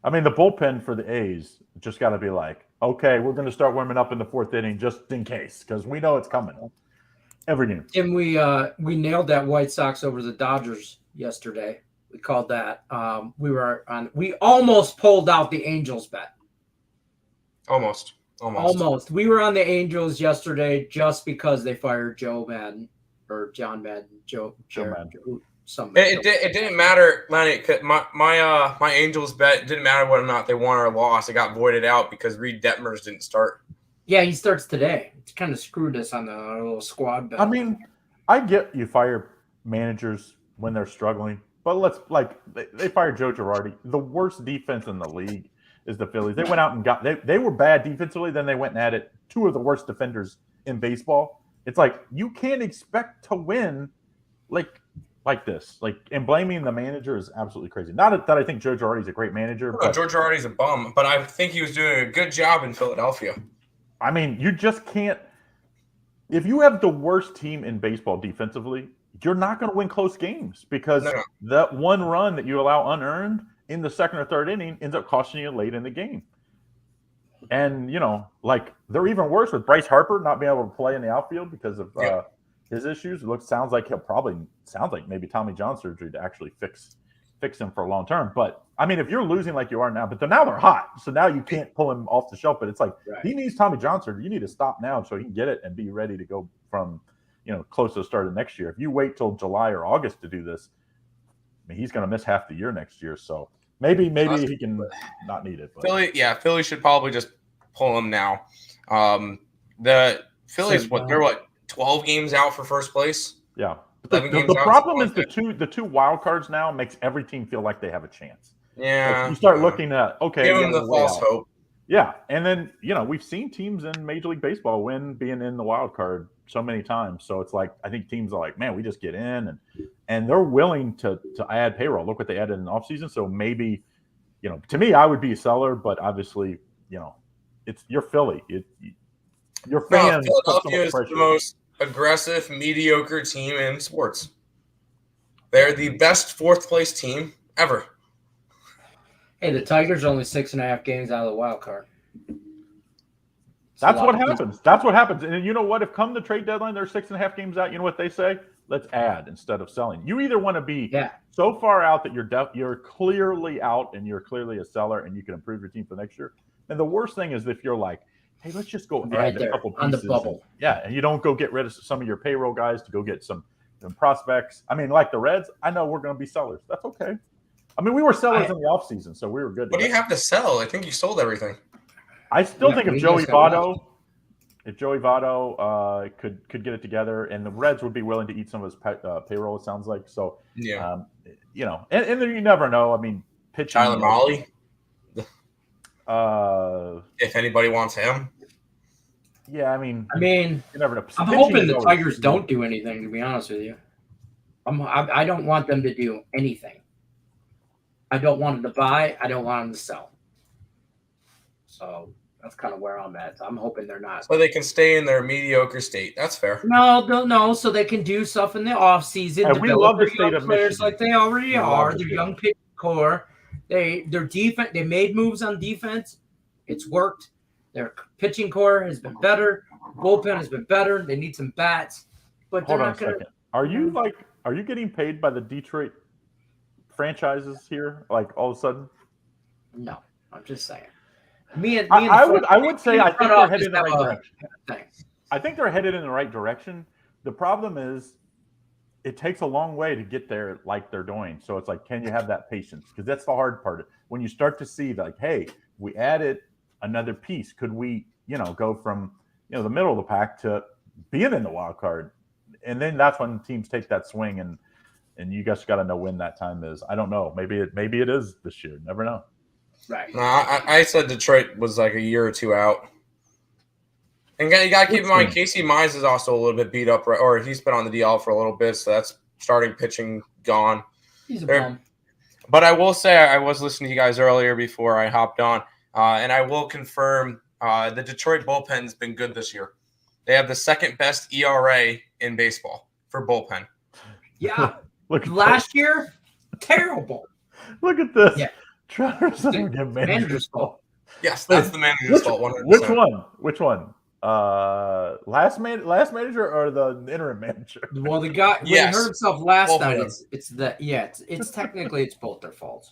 I mean, the bullpen for the A's just got to be like, okay, we're going to start warming up in the 4th inning just in case because we know it's coming every game. And we nailed that White Sox over the Dodgers yesterday. We called that. We almost pulled out the Angels bet. Almost. We were on the Angels yesterday just because they fired Joe Madden or John Madden. Joe Madden. It didn't matter, Lenny. My Angels bet didn't matter whether or not they won or lost. It got voided out because Reed Detmers didn't start. Yeah, he starts today. It's kind of screwed us on the little squad bet. I mean, I get you fire managers when they're struggling, but they fired Joe Girardi. The worst defense in the league is the Phillies. They went out and they were bad defensively. Then they went and added 2 of the worst defenders in baseball. It's like you can't expect to win like this. And blaming the manager is absolutely crazy. Not that I think Joe Girardi's a great manager. No, Joe Girardi's a bum, but I think he was doing a good job in Philadelphia. I mean, you just can't. If you have the worst team in baseball defensively, you're not going to win close games because that one run that you allow unearned in the 2nd or 3rd inning ends up costing you late in the game. And, they're even worse with Bryce Harper not being able to play in the outfield because of his issues. Sounds like maybe Tommy John surgery to actually fix him for a long term. But, I mean, if you're losing like you are now, but now they're hot. So now you can't pull him off the shelf. But it's like he needs Tommy John surgery. You need to stop now so he can get it and be ready to go from, close to the start of next year. If you wait till July or August to do this, I mean, he's going to miss half the year next year. So maybe he can not need it. But. Philly should probably just pull him now. The Phillies, they're 12 games out for first place? Yeah. The problem is the two wild cards now makes every team feel like they have a chance. Yeah. You start looking at, give them the false hope. Yeah. And then, we've seen teams in Major League Baseball win being in the wild card so many times. So it's like, I think teams are like, man, we just get in and they're willing to add payroll. Look what they added in the offseason. So maybe, to me, I would be a seller, but obviously, it's you're Philly. Your fans. Philadelphia is the most aggressive, mediocre team in sports. They're the best 4th place team ever. Hey, the Tigers are only 6.5 games out of the wild card. That's what happens. That's what happens. And you know what? If come the trade deadline, they're 6.5 games out. You know what they say? Let's add instead of selling. You either want to be so far out that you're clearly out and you're clearly a seller and you can improve your team for next year. And the worst thing is if you're like, hey, let's just go add a couple pieces. On the bubble. And you don't go get rid of some of your payroll guys to go get some prospects. I mean, like the Reds, I know we're going to be sellers. That's okay. I mean, we were sellers in the offseason, so we were good. What do you have to sell? I think you sold everything. I still think if Joey Votto could get it together, and the Reds would be willing to eat some of his payroll, it sounds like. So, and then you never know. I mean, pitching. Tyler Mahle. If anybody wants him. Yeah, I mean, you never know. I'm hoping the Tigers don't do anything, to be honest with you. I don't want them to do anything. I don't want them to buy. I don't want them to sell. So that's kind of where I'm at. I'm hoping they're not. So they can stay in their mediocre state. That's fair. No. So they can do stuff in the offseason. And we love the state of players Michigan. like they already are. Their young pitching core. Their defense. They made moves on defense. It's worked. Their pitching core has been better. Bullpen has been better. They need some bats. But hold on a second. Are you getting paid by the Detroit franchises here? Like all of a sudden? No, I'm just saying. I would say I think they're headed in the right direction. I think they're headed in the right direction. The problem is it takes a long way to get there like they're doing. So it's like, can you have that patience? Because that's the hard part. When you start to see like, hey, we added another piece. Could we, go from the middle of the pack to being in the wild card. And then that's when teams take that swing, and you guys got to know when that time is. I don't know. Maybe it is this year. Never know. Right. No, I said Detroit was like a year or two out. And you got to keep in mind, Casey Mize is also a little bit beat up, or he's been on the DL for a little bit, so that's starting pitching gone. He's a bum. But I will say, I was listening to you guys earlier before I hopped on, and I will confirm the Detroit bullpen's been good this year. They have the second best ERA in baseball for bullpen. Yeah. Last year, terrible. Look at this. Yeah. Trevor's manager's fault. Yes, that's the manager's fault. 100%. Which one? Last manager or the interim manager? Well, the guy he hurt himself last night. It's technically it's both their faults.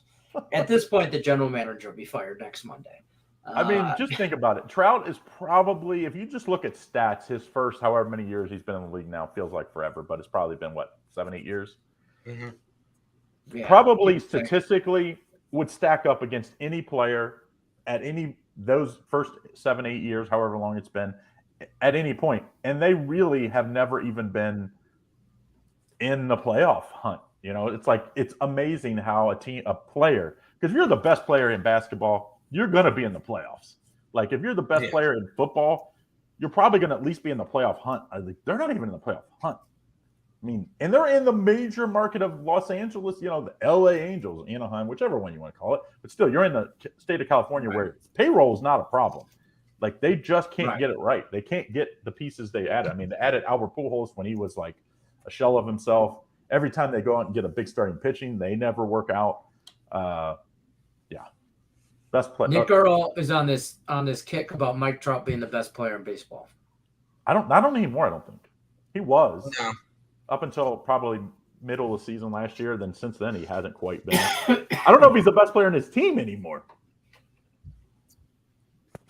At this point, the general manager will be fired next Monday. I mean, just think about it. Trout is probably, if you just look at stats, his first however many years he's been in the league now, feels like forever, but it's probably been 7-8 years. Mm-hmm. Yeah, probably statistically would stack up against any player at those first 7-8 years, however long it's been, at any point. And they really have never even been in the playoff hunt. It's amazing how a player, because if you're the best player in basketball, you're going to be in the playoffs. Like if you're the best player in football, you're probably going to at least be in the playoff hunt. They're not even in the playoff hunt. I mean, and they're in the major market of Los Angeles, the LA Angels, Anaheim, whichever one you want to call it. But still, you're in the state of California where payroll is not a problem. Like they just can't get it right. They can't get the pieces they added. I mean, they added Albert Pujols when he was like a shell of himself. Every time they go out and get a big starting pitching, they never work out. Best player. Nick Earle is on this kick about Mike Trout being the best player in baseball. Not anymore. I don't think he was. No. Up until probably middle of the season last year. Then since then, he hasn't quite been. I don't know if he's the best player in his team anymore.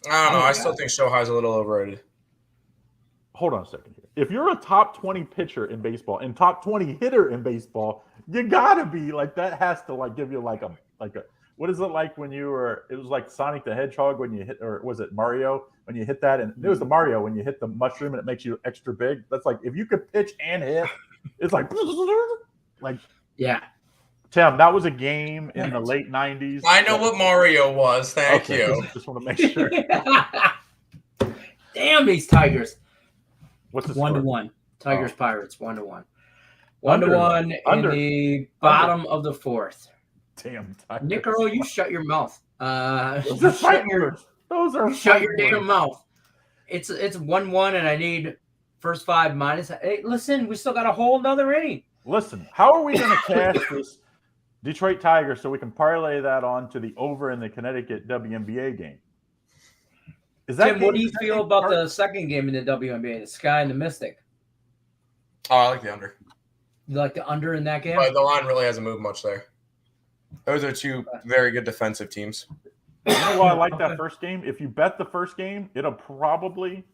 I don't know. I still think Shohei's a little overrated. Hold on a second here. If you're a top 20 pitcher in baseball and top 20 hitter in baseball, you gotta be like that. Has to like give you like a what is it like when you were? It was like Sonic the Hedgehog when you hit, or was it Mario when you hit that? And it was the Mario when you hit the mushroom and it makes you extra big. That's like if you could pitch and hit, it's like yeah. Tim, that was a game in the late 90s. I know what Mario was. Thank you. Just want to make sure. Damn these Tigers. What's the 1-1? Tigers Pirates 1-1. 1-1 in the bottom of the fourth. Damn, Nick Earle, you shut your mouth. Those are fighting words. Shut your damn mouth. It's 1-1, and I need first 5 minus. Hey, listen, we still got a whole nother inning. Listen, how are we going to cash this Detroit Tigers so we can parlay that on to the over in the Connecticut WNBA game? Tim, what do you feel about the second game in the WNBA, the Sky and the Mystic? Oh, I like the under. You like the under in that game? But the line really hasn't moved much there. Those are two very good defensive teams. You know why I like that first game? If you bet the first game, it'll probably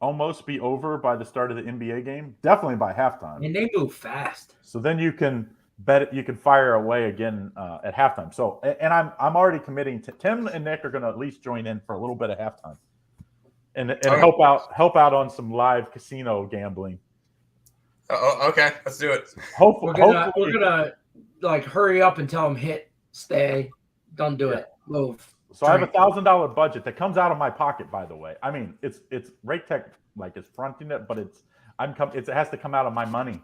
almost be over by the start of the NBA game. Definitely by halftime. And they move fast. So then you can bet it. You can fire away again at halftime. So, and I'm already committing to Tim and Nick are going to at least join in for a little bit of halftime, and help out on some live casino gambling. Okay, let's do it. We're gonna like hurry up and tell them hit, stay, don't do it, move. So drink. I have $1,000 budget that comes out of my pocket. By the way, I mean it's Rate Tech like is fronting it, but it has to come out of my money.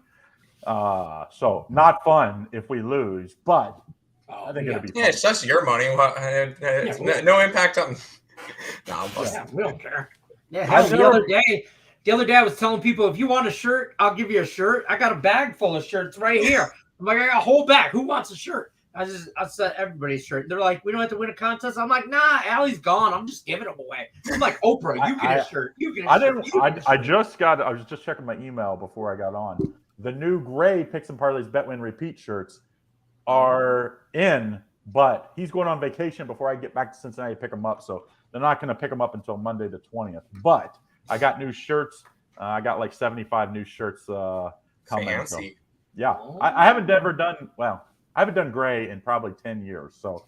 So not fun if we lose, but I think it'll be fun. Yeah, it's just your money. No impact on. No, we don't care. Yeah, the other day I was telling people, if you want a shirt, I'll give you a shirt. I got a bag full of shirts right here. I'm like, I got a whole bag. Who wants a shirt? I said everybody's shirt. They're like, we don't have to win a contest. I'm like, nah, Allie's gone. I'm just giving them away. I'm like, Oprah, you get a shirt. You get a shirt. I was just checking my email before I got on. The new gray Picks and Parlays Bet Win Repeat shirts are in, but he's going on vacation before I get back to Cincinnati to pick them up. So they're not going to pick them up until Monday the 20th. But I got new shirts. I got like 75 new shirts coming. Fancy. So, yeah, I haven't done gray in probably 10 years. So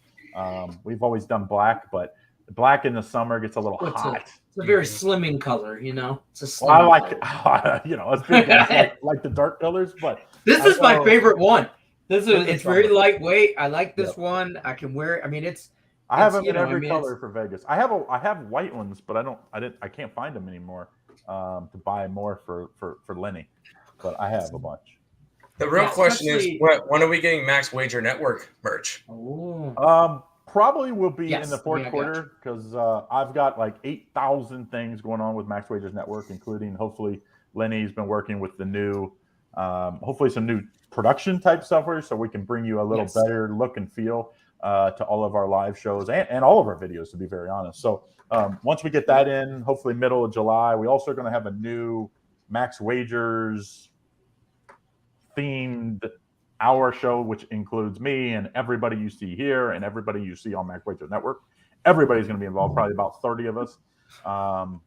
we've always done black, but Black in the summer gets a little hot. It's a very slimming color, you know. It's a slimming Well, I like, color. you know, us big guys like the dark colors, but this is my favorite one. It's very summer. lightweight. I like this one. I can wear it. I mean, I have them in every color for Vegas. I have white ones, but I can't find them anymore to buy more for Lenny. But I have a bunch. The real question is, when are we getting Max Wager Network merch? Oh. Probably will be in the fourth quarter because I've got like 8,000 things going on with Max Wagers Network, including hopefully Lenny's been working with the new, hopefully some new production type software so we can bring you a little better look and feel to all of our live shows and all of our videos, to be very honest. So once we get that in, hopefully middle of July, we also are going to have a new Max Wagers themed our show, which includes me and everybody you see here and everybody you see on Max Wagers Network. Everybody's going to be involved, probably about 30 of us.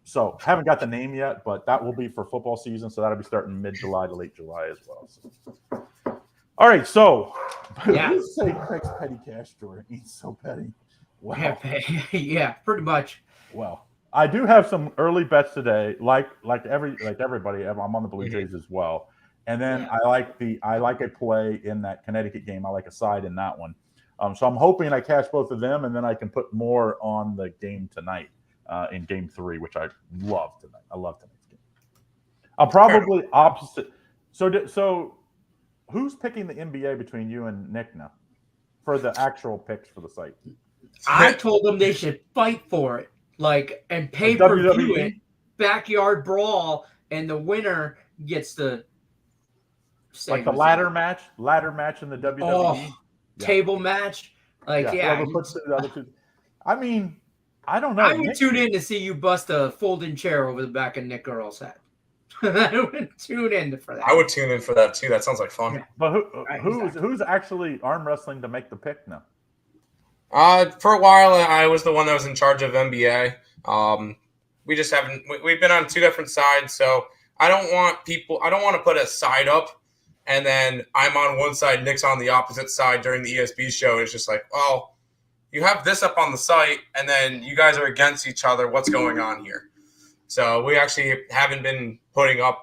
So haven't got the name yet, but that will be for football season. So that'll be starting mid-July to late July as well. So. All right. So let's say Craig's petty cash drawer. He's so petty. Wow. Yeah, pretty much. Well, I do have some early bets today, like everybody. I'm on the Blue Jays as well. And then I like a play in that Connecticut game. I like a side in that one. So I'm hoping I cash both of them, and then I can put more on the game tonight in Game 3, which I love tonight. I love tonight's game. I'm probably opposite. So who's picking the NBA between you and Nick now for the actual picks for the site? I told them they should fight for it, and pay-per-view it, backyard brawl, and the winner gets the like the ladder match in the WWE table match. Whoever puts the other two. I mean, I don't know. I would tune in to see you bust a folding chair over the back of Nick Earle's head. I would tune in for that. I would tune in for that too. That sounds like fun. Yeah. But who's actually arm wrestling to make the pick now? For a while, I was the one that was in charge of NBA. We just haven't. We've been on two different sides, so I don't want to put a side up. And then I'm on one side, Nick's on the opposite side during the ESB show. It's just like, well, you have this up on the site, and then you guys are against each other. What's going on here? So we actually haven't been putting up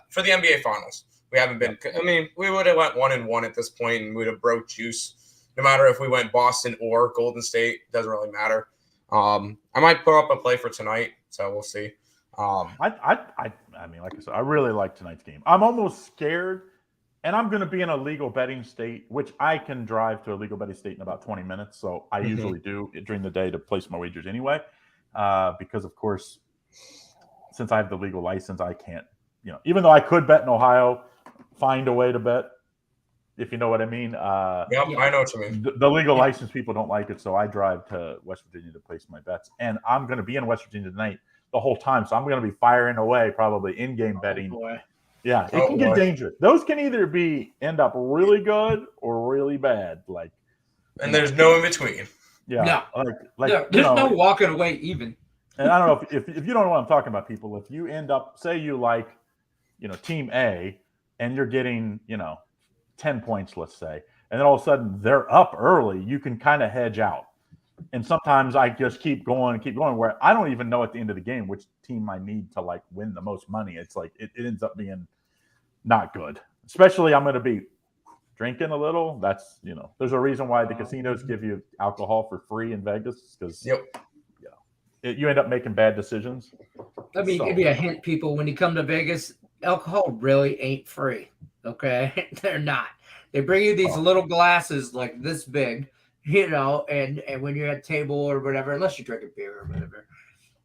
for the NBA Finals. We haven't been. I mean, we would have went 1-1 at this point, and we would have broke juice. No matter if we went Boston or Golden State, doesn't really matter. I might put up a play for tonight, so we'll see. I mean, like I said, I really like tonight's game. I'm almost scared. And I'm going to be in a legal betting state, which I can drive to a legal betting state in about 20 minutes. So I usually do during the day to place my wagers anyway. Because, of course, since I have the legal license, I can't, even though I could bet in Ohio, find a way to bet, if you know what I mean. I know what you mean. The legal license people don't like it. So I drive to West Virginia to place my bets. And I'm going to be in West Virginia tonight the whole time. So I'm going to be firing away probably in-game betting. Boy. Yeah, it can get dangerous. Those can either end up really good or really bad. And there's no in between. Yeah, there's no walking away even. And I don't know if you don't know what I'm talking about, people. If you end up, say you like, Team A, and you're getting 10 points, let's say, and then all of a sudden they're up early, you can kind of hedge out. And sometimes I just keep going, where I don't even know at the end of the game which team I need to win the most money. It's it ends up being not good. Especially I'm going to be drinking a little. That's, there's a reason why the casinos give you alcohol for free in Vegas, because you end up making bad decisions. Let me give you a hint, people. When you come to Vegas, alcohol really ain't free. Okay? They're not. They bring you these little glasses like this big. And when you're at table or whatever, unless you drink a beer or whatever,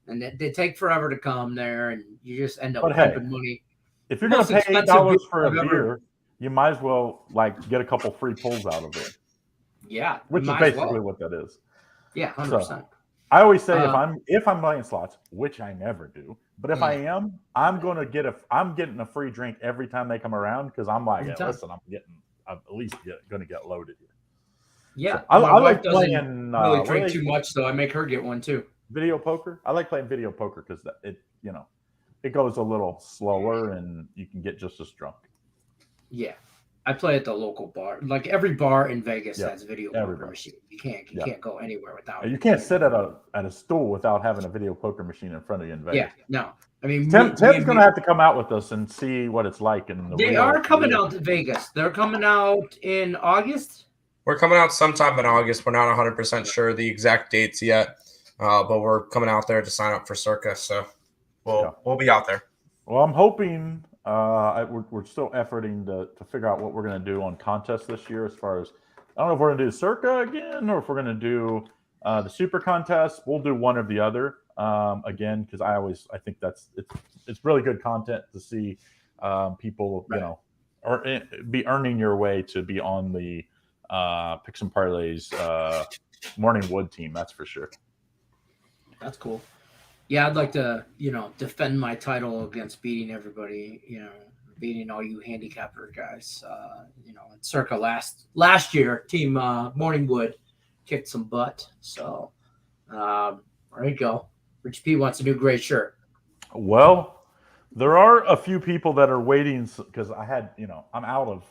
and they take forever to come there, and you just end up pumping money. If you're going to pay $8 for a beer, you might as well get a couple free pulls out of it. Yeah, which is basically what that is. Yeah, 100%. So, I always say if I'm playing slots, which I never do, but if I am, I'm getting a free drink every time they come around, because I'm listen, I'm at least going to get loaded here. Yeah, so I like playing. Really drink too much, so I make her get one too. Video poker. I like playing video poker because it goes a little slower and you can get just as drunk. Yeah, I play at the local bar. Like every bar in Vegas Yeah, has a video every poker bar. machine. You can't go anywhere without You it. can't sit at a stool without having a video poker machine in front of you in Vegas. Yeah, no. I mean, Tim's going to have to come out with us and see what it's like in the they are coming out to Vegas. They're coming out in August. We're coming out sometime in August. We're not 100% sure the exact dates yet, but we're coming out there to sign up for Circus. So we'll be out there. Well, I'm hoping we're still efforting to figure out what we're going to do on contests this year. As far as I don't know if we're going to do Circa again or if we're going to do the Super Contest. We'll do one or the other again because I think it's really good content to see people or be earning your way to be on the Picks and Parlays Morning Wood team. That's for sure. That's cool. Yeah, I'd like to, defend my title against beating everybody, beating all you handicapper guys. In Circa last year, Team Morning Wood kicked some butt. So there you go. Rich P wants a new gray shirt. Well, there are a few people that are waiting because I had, I'm out of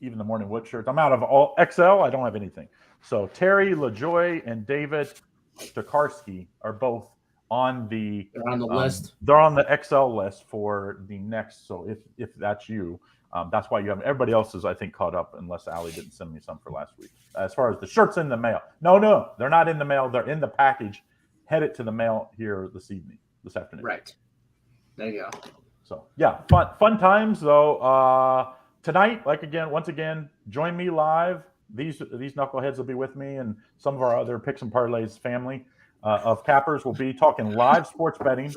even the Morning Wood shirts. I'm out of all XL. I don't have anything. So Terry LaJoy and David Tokarski are both on the list. They're on the XL list for the next. So if that's you, that's why you haven't. Everybody else is, I think, caught up unless Allie didn't send me some for last week. As far as the shirts in the mail, no, they're not in the mail. They're in the package. Headed to the mail here this afternoon. Right. There you go. So yeah, fun times though. Tonight, once again, join me live. These knuckleheads will be with me, and some of our other Picks and Parlays family of cappers will be talking live sports betting,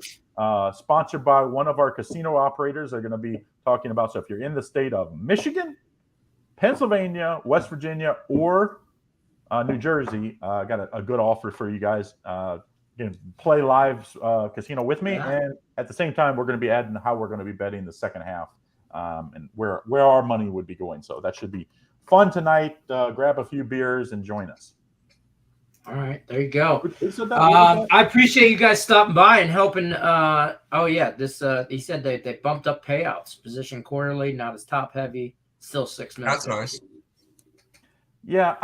sponsored by one of our casino operators. They're going to be talking about, so if you're in the state of Michigan, Pennsylvania, West Virginia, or New Jersey, I got a good offer for you guys. You can play live casino with me, and at the same time, we're going to be adding how we're going to be betting the second half and where our money would be going. So that should be fun tonight. Grab a few beers and join us. All right, there you go. I appreciate you guys stopping by and helping. He said they bumped up payouts, position quarterly, not as top heavy, still 6 minutes. That's nice. Yeah,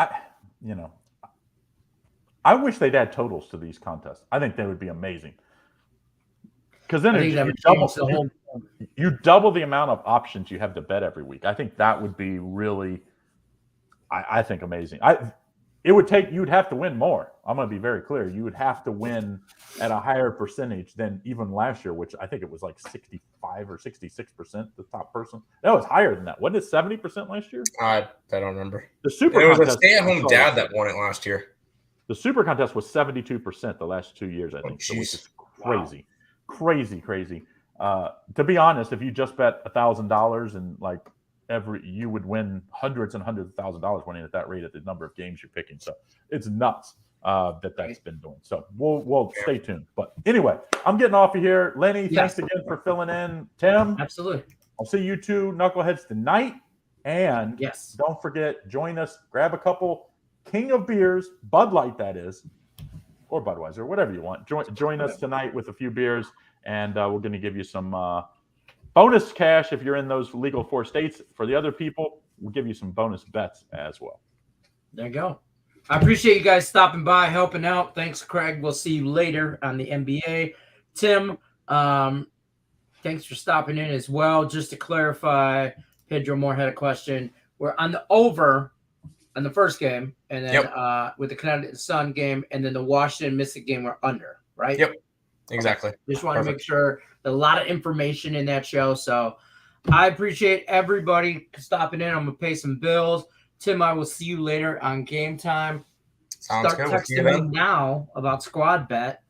I wish they'd add totals to these contests. I think they would be amazing. Because then you double the amount of options you have to bet every week. I think that would be really, I think, amazing. You'd have to win more. I'm going to be very clear. You would have to win at a higher percentage than even last year, which I think it was like 65 or 66%, the top person. No, it's higher than that. Wasn't it 70% last year? I don't remember. The Super It was Contest, a stay-at-home dad that won it last year. The Super Contest was 72% the last 2 years, I think. Which is crazy. Wow. Crazy. To be honest, if you just bet $1,000 and you would win hundreds and hundreds of $1,000s winning at that rate at the number of games you're picking. So it's nuts that's been doing. So we'll stay tuned. But anyway, I'm getting off of here. Lenny, thanks again for filling in. Tim, absolutely. I'll see you two knuckleheads tonight. And don't forget, join us. Grab a couple King of beers, Bud Light that is, or Budweiser, whatever you want. Join us tonight with a few beers, and we're going to give you some bonus cash if you're in those legal 4 states. For the other people, we'll give you some bonus bets as well. There you go. I appreciate you guys stopping by, helping out. Thanks, Craig. We'll see you later on the NBA. Tim, thanks for stopping in as well. Just to clarify, Pedro Moore had a question. We're on the over on the first game, and then with the Connecticut Sun game, and then the Washington Mystic game, we're under, right? Yep, exactly. Okay. Just want to make sure a lot of information in that show. So I appreciate everybody stopping in. I'm going to pay some bills. Tim, I will see you later on Game Time. Sounds Start good. texting me now about Squad Bet.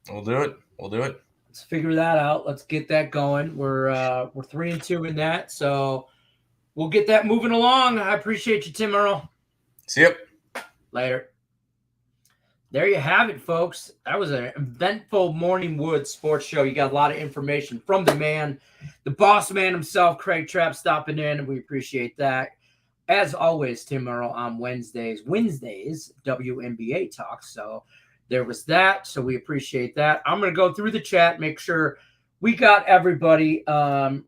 We'll do it. Let's figure that out. Let's get that going. We're 3-2 in that, so we'll get that moving along. I appreciate you, Tim Earle. See you later. There you have it, folks. That was an eventful Morning Wood sports show. You got a lot of information from the man, the boss man himself, Craig Trapp, stopping in, and we appreciate that. As always, Tim Earle on Wednesdays, WNBA talk. So there was that. So we appreciate that. I'm going to go through the chat, make sure we got everybody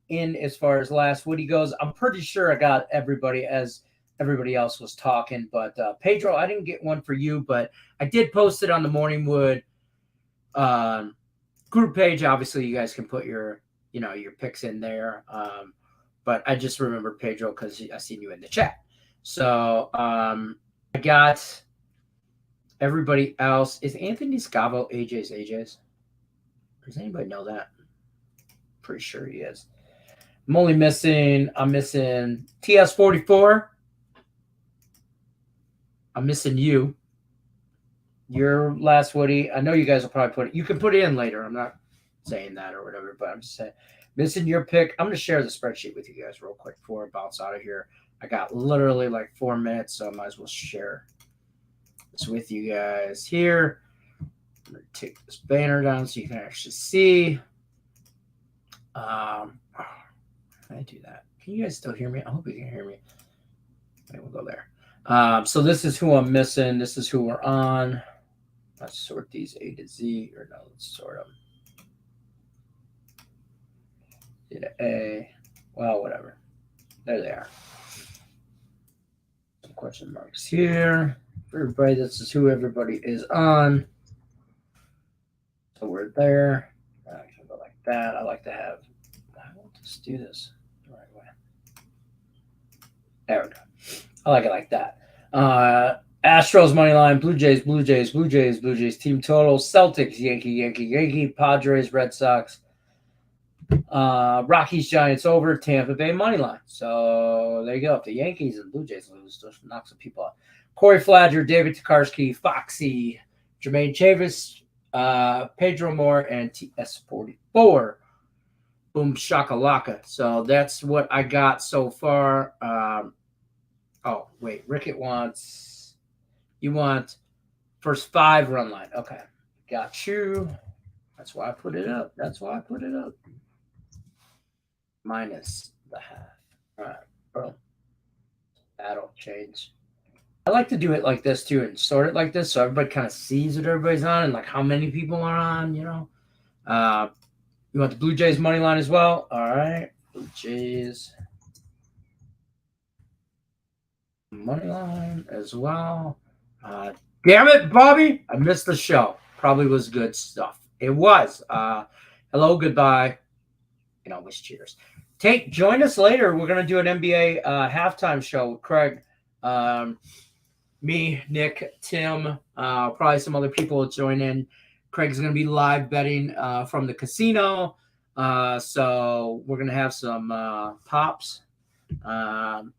in as far as last Woody goes. I'm pretty sure I got everybody as everybody else was talking. But Pedro, I didn't get one for you, but I did post it on the Morning Wood group page. Obviously, you guys can put your picks in there. But I just remember Pedro because I seen you in the chat. So I got everybody else. Is Anthony Scavo AJ's? Does anybody know that? Pretty sure he is. I'm missing TS44. I'm missing you. Your last Woody. I know you guys will probably put it. You can put it in later. I'm not saying that or whatever, but I'm just saying. Missing your pick. I'm going to share the spreadsheet with you guys real quick before I bounce out of here. I got literally like 4 minutes, so I might as well share this with you guys here. I'm going to take this banner down so you can actually see. How do I do that? Can you guys still hear me? I hope you can hear me. Okay, we'll go there. So this is who I'm missing. This is who we're on. Let's sort these A to Z, or no, let's sort them. Z to A. Well, whatever. There they are. Some question marks here. For everybody, this is who everybody is on. So we're there. I can go like that. I like to have. I want to do this the right way. There we go. I like it like that. Astros money line, Blue Jays, team total, Celtics, Yankee, Padres, Red Sox, Rockies, Giants over, Tampa Bay money line. So there you go. If the Yankees and Blue Jays lose, just knock some people out. Corey Flagger, David Tokarski, Foxy, Jermaine Chavis, Pedro Moore, and TS44. Boom shakalaka. So that's what I got so far. Oh, wait. Rickett you want first 5 run line. Okay. Got you. That's why I put it up. Minus the half. All right. Bro. That'll change. I like to do it like this too and sort it like this so everybody kind of sees what everybody's on and like how many people are on, you know. You want the Blue Jays money line as well? All right. Blue Jays money line as well. Damn it, Bobby. I missed the show. Probably was good stuff. It was. Hello, goodbye. And always cheers. Join us later. We're going to do an NBA halftime show with Craig. Me, Nick, Tim, probably some other people will join in. Craig's going to be live betting from the casino. So we're going to have some pops for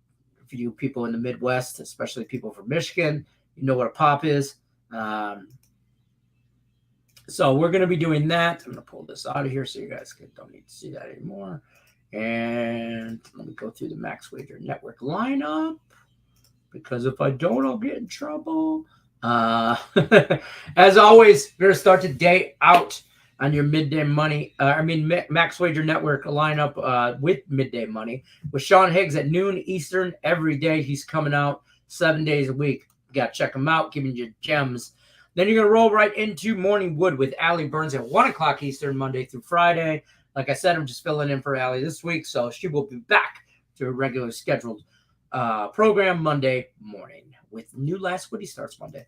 you people in the Midwest, especially people from Michigan. You know what a pop is. So we're going to be doing that. I'm going to pull this out of here so you guys don't need to see that anymore. And let me go through the Max Wager Network lineup, because if I don't, I'll get in trouble. As always, we're going to start the day out on your midday money. Max Wager Network lineup with midday money with Sean Higgs at noon Eastern every day. He's coming out 7 days a week. You got to check him out, giving you gems. Then you're going to roll right into Morning Wood with Allie Burns at 1 o'clock Eastern, Monday through Friday. Like I said, I'm just filling in for Allie this week, so she will be back to a regular scheduled program Monday morning with new Last Woody starts Monday.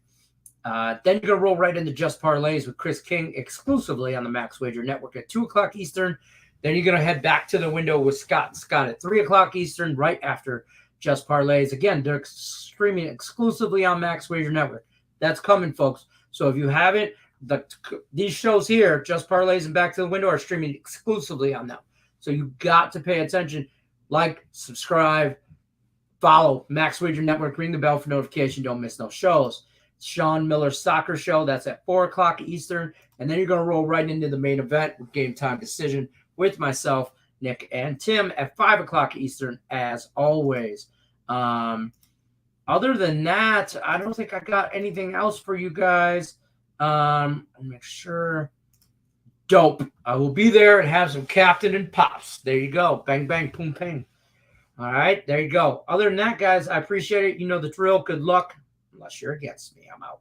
Then you're going to roll right into Just Parlays with Chris King exclusively on the Max Wager Network at 2 o'clock Eastern. Then you're going to head back to the window with Scott at 3 o'clock Eastern right after Just Parlays. Again, they're streaming exclusively on Max Wager Network. That's coming, folks. So if you haven't, these shows here, Just Parlays and Back to the Window, are streaming exclusively on them. So you got to pay attention. Like, subscribe, follow Max Wager Network, ring the bell for notification. Don't miss no shows. Sean Miller's soccer show, that's at 4 o'clock Eastern. And then you're going to roll right into the main event with Game Time Decision with myself, Nick, and Tim at 5 o'clock Eastern, as always. Other than that, I don't think I got anything else for you guys. Make sure. Dope. I will be there and have some Captain and Pops. There you go. Bang, bang, boom, bang. All right, there you go. Other than that, guys, I appreciate it. You know the drill. Good luck. Unless you're against me, I'm out.